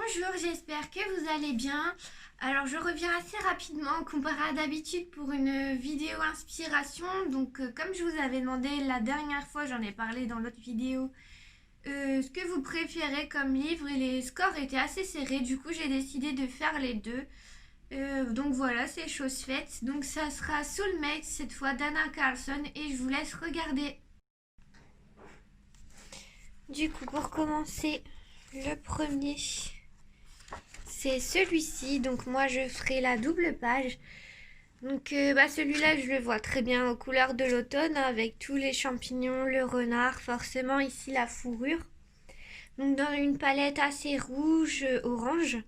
Bonjour, j'espère que vous allez bien. Alors je reviens assez rapidement comparé à d'habitude pour une vidéo inspiration. Donc comme je vous avais demandé la dernière fois, j'en ai parlé dans l'autre vidéo, ce que vous préférez comme livre et les scores étaient assez serrés. Du coup j'ai décidé de faire les deux. Donc voilà, c'est chose faite. Donc ça sera Soulmate cette fois d'Anna Carlson et je vous laisse regarder. Du coup pour commencer, le premier... c'est celui-ci, donc moi je ferai la double page. Donc celui-là je le vois très bien aux couleurs de l'automne avec tous les champignons, le renard, forcément ici la fourrure. Donc dans une palette assez rouge, orange.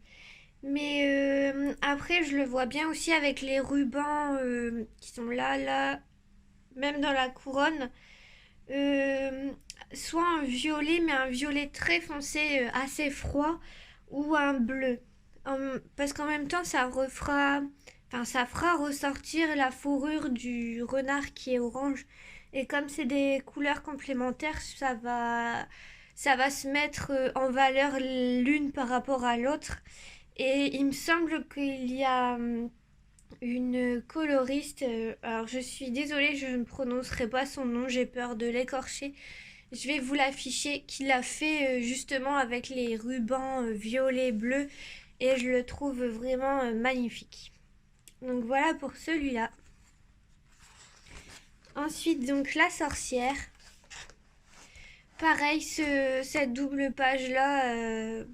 Mais après je le vois bien aussi avec les rubans qui sont là, même dans la couronne. Euh, Soit un violet, mais un violet très foncé, assez froid, ou un bleu. Parce qu'en même temps, ça fera ressortir la fourrure du renard qui est orange. Et comme c'est des couleurs complémentaires, ça va se mettre en valeur l'une par rapport à l'autre. Et il me semble qu'il y a une coloriste, alors je suis désolée, je ne prononcerai pas son nom, j'ai peur de l'écorcher. Je vais vous l'afficher, qui l'a fait justement avec les rubans violet bleu et je le trouve vraiment magnifique. Donc voilà pour celui-là. Ensuite donc la sorcière. Pareil, cette double page là,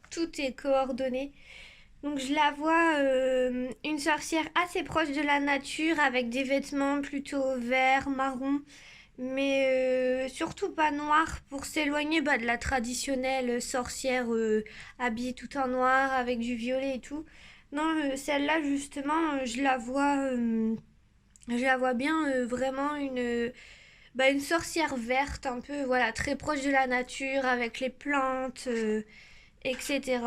tout est coordonné. Donc je la vois une sorcière assez proche de la nature avec des vêtements plutôt verts, marron, mais surtout pas noir pour s'éloigner de la traditionnelle sorcière habillée tout en noir avec du violet et tout. Non, celle-là justement, je la vois bien vraiment une sorcière verte un peu, voilà, très proche de la nature avec les plantes, etc.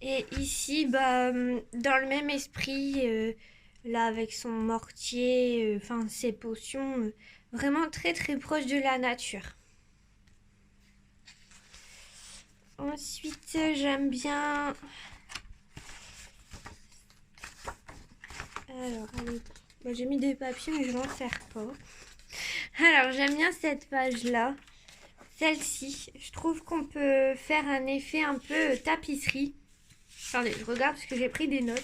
Et ici, dans le même esprit, là avec son mortier, enfin ses potions, vraiment très très proche de la nature. Ensuite, j'aime bien. Alors, allez. Bon, j'ai mis des papiers, mais je m'en sers pas. Alors, j'aime bien cette page-là. Celle-ci, je trouve qu'on peut faire un effet un peu tapisserie. Attendez, je regarde parce que j'ai pris des notes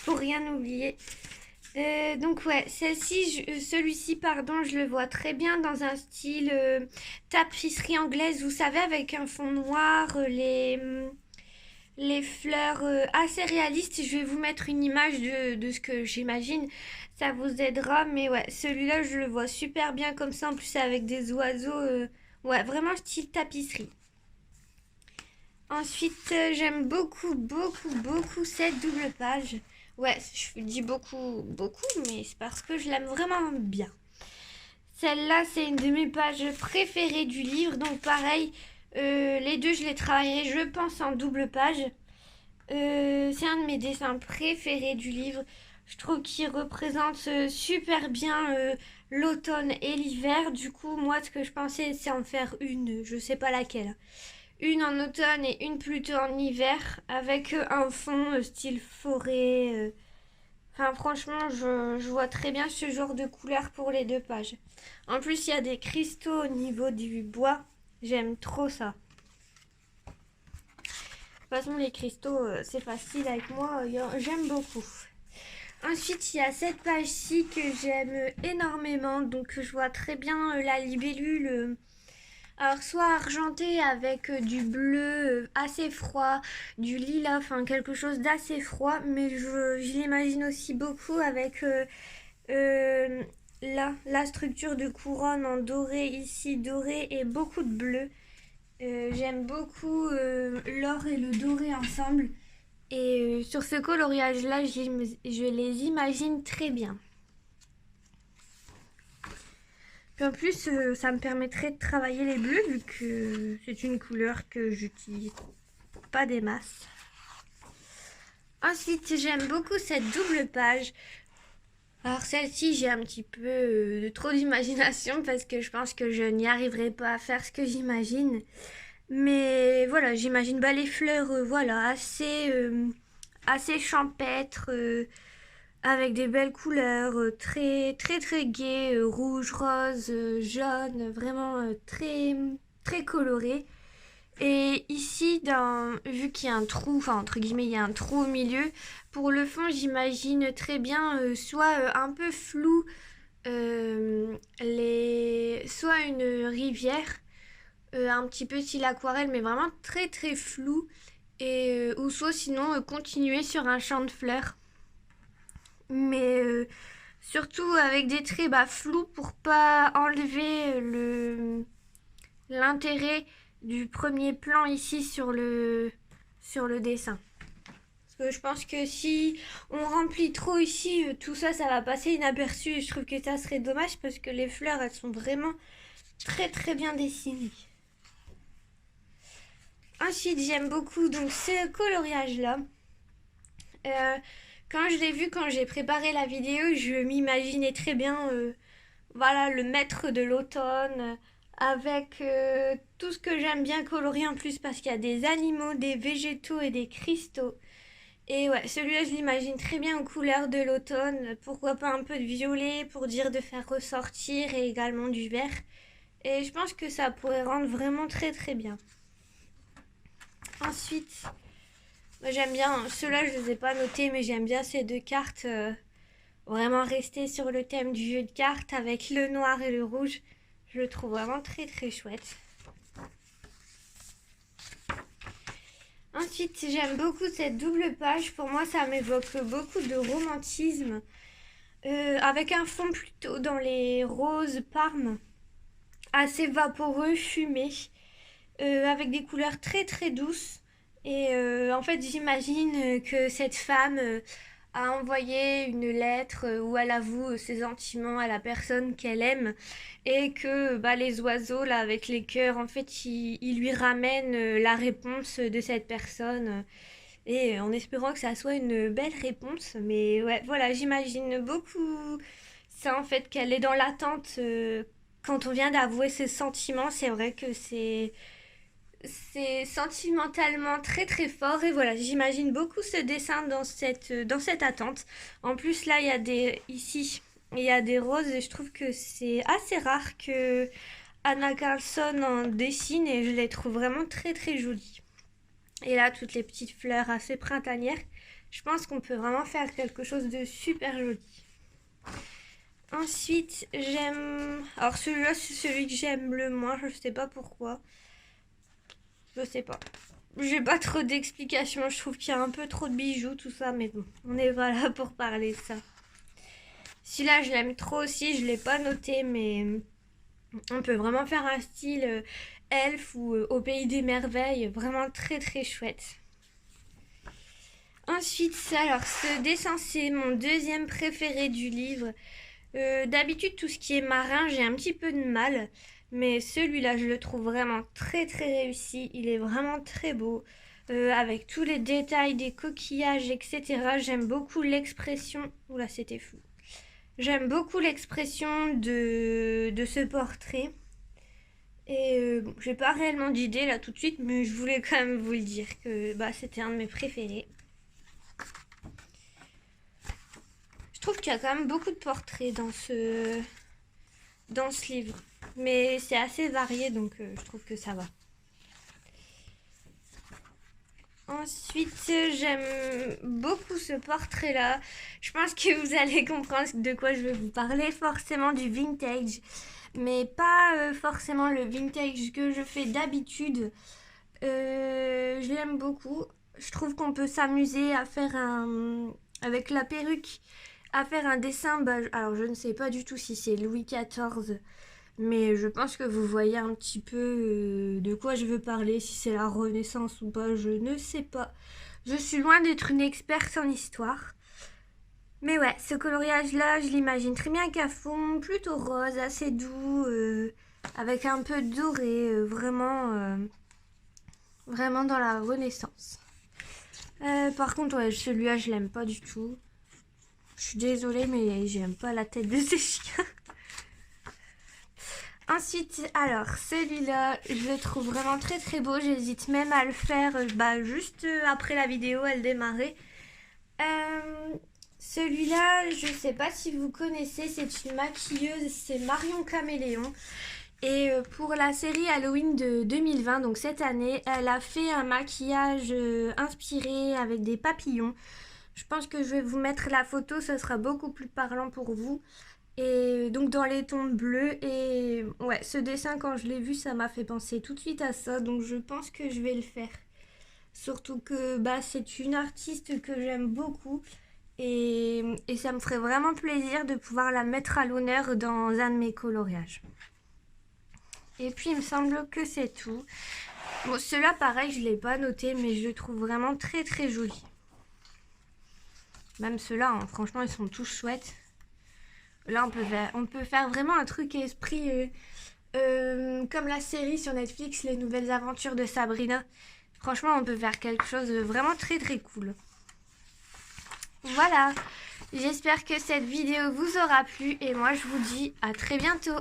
pour rien oublier. Donc ouais, celui-ci, pardon, je le vois très bien dans un style tapisserie anglaise, vous savez, avec un fond noir, les fleurs assez réalistes. Je vais vous mettre une image de ce que j'imagine, ça vous aidera. Mais ouais, celui-là, je le vois super bien comme ça, en plus avec des oiseaux. Ouais, vraiment style tapisserie. Ensuite, j'aime beaucoup cette double page. Ouais, je dis beaucoup, mais c'est parce que je l'aime vraiment bien. Celle-là, c'est une de mes pages préférées du livre. Donc pareil, les deux, je les travaillerai, je pense, en double page. C'est un de mes dessins préférés du livre. Je trouve qu'il représente super bien l'automne et l'hiver. Du coup, moi, ce que je pensais, c'est en faire une, je sais pas laquelle. Une en automne et une plutôt en hiver, avec un fond style forêt. Enfin, franchement, je vois très bien ce genre de couleur pour les deux pages. En plus, il y a des cristaux au niveau du bois. J'aime trop ça. De toute façon, les cristaux, c'est facile avec moi. J'aime beaucoup. Ensuite, il y a cette page-ci que j'aime énormément. Donc, je vois très bien la libellule. Alors, soit argenté avec du bleu assez froid, du lilas, enfin quelque chose d'assez froid, mais je l'imagine aussi beaucoup avec euh, la structure de couronne en doré ici, doré et beaucoup de bleu. J'aime beaucoup l'or et le doré ensemble. Et sur ce coloriage-là, je les imagine très bien. Puis en plus, ça me permettrait de travailler les bleus vu que c'est une couleur que j'utilise pas des masses. Ensuite, j'aime beaucoup cette double page. Alors celle-ci, j'ai un petit peu trop d'imagination parce que je pense que je n'y arriverai pas à faire ce que j'imagine. Mais voilà, j'imagine les fleurs voilà, assez champêtres, avec des belles couleurs, très très très gaies, rouge, rose, jaune, vraiment très très colorées. Et ici, vu qu'il y a un trou, enfin entre guillemets, il y a un trou au milieu, pour le fond, j'imagine très bien soit un peu flou, soit une rivière, un petit peu style aquarelle, mais vraiment très très flou, ou soit sinon continuer sur un champ de fleurs. Mais surtout avec des traits flous pour pas enlever l'intérêt du premier plan ici sur le dessin. Parce que je pense que si on remplit trop ici, tout ça, ça va passer inaperçu. Et je trouve que ça serait dommage parce que les fleurs, elles sont vraiment très très bien dessinées. Ensuite, j'aime beaucoup donc ce coloriage-là. Quand je l'ai vu, quand j'ai préparé la vidéo, je m'imaginais très bien voilà, le maître de l'automne avec tout ce que j'aime bien colorier en plus parce qu'il y a des animaux, des végétaux et des cristaux. Et ouais, celui-là, je l'imagine très bien aux couleurs de l'automne. Pourquoi pas un peu de violet pour dire de faire ressortir et également du vert. Et je pense que ça pourrait rendre vraiment très très bien. Ensuite, moi j'aime bien, ceux-là je ne les ai pas notés, mais j'aime bien ces deux cartes. Vraiment rester sur le thème du jeu de cartes avec le noir et le rouge. Je le trouve vraiment très très chouette. Ensuite, j'aime beaucoup cette double page. Pour moi, ça m'évoque beaucoup de romantisme. Avec un fond plutôt dans les roses parmes, assez vaporeux, fumé, avec des couleurs très très douces. Et en fait, j'imagine que cette femme a envoyé une lettre où elle avoue ses sentiments à la personne qu'elle aime et que les oiseaux là avec les cœurs en fait ils lui ramènent la réponse de cette personne et en espérant que ça soit une belle réponse. Mais ouais, voilà, j'imagine beaucoup ça en fait, qu'elle est dans l'attente quand on vient d'avouer ses sentiments. C'est vrai que c'est sentimentalement très très fort et voilà, j'imagine beaucoup ce dessin dans cette attente. En plus là, ici, il y a des roses et je trouve que c'est assez rare que Anna Carlson en dessine et je les trouve vraiment très très jolies. Et là, toutes les petites fleurs assez printanières. Je pense qu'on peut vraiment faire quelque chose de super joli. Ensuite, j'aime... Alors celui-là, c'est celui que j'aime le moins. Je sais pas pourquoi. Je sais pas. J'ai pas trop d'explications. Je trouve qu'il y a un peu trop de bijoux, tout ça. Mais bon, on n'est pas là pour parler de ça. Celui-là, je l'aime trop aussi. Je l'ai pas noté, mais on peut vraiment faire un style elfe ou au pays des merveilles. Vraiment très très chouette. Ensuite, alors ce dessin, c'est mon deuxième préféré du livre. D'habitude, tout ce qui est marin, j'ai un petit peu de mal. Mais celui-là, je le trouve vraiment très très réussi. Il est vraiment très beau. Avec tous les détails des coquillages, etc. J'aime beaucoup l'expression... Oula, c'était fou. J'aime beaucoup l'expression de ce portrait. Et bon, j'ai pas réellement d'idée là tout de suite, mais je voulais quand même vous le dire que c'était un de mes préférés. Je trouve qu'il y a quand même beaucoup de portraits dans ce livre. Mais c'est assez varié, donc je trouve que ça va. Ensuite, j'aime beaucoup ce portrait-là. Je pense que vous allez comprendre de quoi je vais vous parler. Forcément du vintage, mais pas forcément le vintage que je fais d'habitude. Je l'aime beaucoup. Je trouve qu'on peut s'amuser à faire avec la perruque, à faire un dessin. Alors, je ne sais pas du tout si c'est Louis XIV. Mais je pense que vous voyez un petit peu de quoi je veux parler, si c'est la Renaissance ou pas, je ne sais pas. Je suis loin d'être une experte en histoire. Mais ouais, ce coloriage-là, je l'imagine très bien qu'à fond, plutôt rose, assez doux, avec un peu de doré, vraiment dans la Renaissance. Par contre, ouais, celui-là, je l'aime pas du tout. Je suis désolée, mais j'aime pas la tête de ces chiens. Ensuite, alors celui-là, je le trouve vraiment très très beau. J'hésite même à le faire juste après la vidéo, elle démarrait. Celui-là, je sais pas si vous connaissez, c'est une maquilleuse, c'est Marion Caméléon. Et pour la série Halloween de 2020, donc cette année, elle a fait un maquillage inspiré avec des papillons. Je pense que je vais vous mettre la photo, ça sera beaucoup plus parlant pour vous. Et donc dans les tons bleus. Et ouais, ce dessin, quand je l'ai vu, ça m'a fait penser tout de suite à ça. Donc je pense que je vais le faire. Surtout que c'est une artiste que j'aime beaucoup. Et ça me ferait vraiment plaisir de pouvoir la mettre à l'honneur dans un de mes coloriages. Et puis il me semble que c'est tout. Bon, ceux-là pareil, je ne l'ai pas noté, mais je le trouve vraiment très très joli. Même ceux-là, hein, franchement, ils sont tous chouettes. Là, on peut faire vraiment un truc esprit comme la série sur Netflix, Les Nouvelles Aventures de Sabrina. Franchement, on peut faire quelque chose de vraiment très très cool. Voilà, j'espère que cette vidéo vous aura plu et moi je vous dis à très bientôt.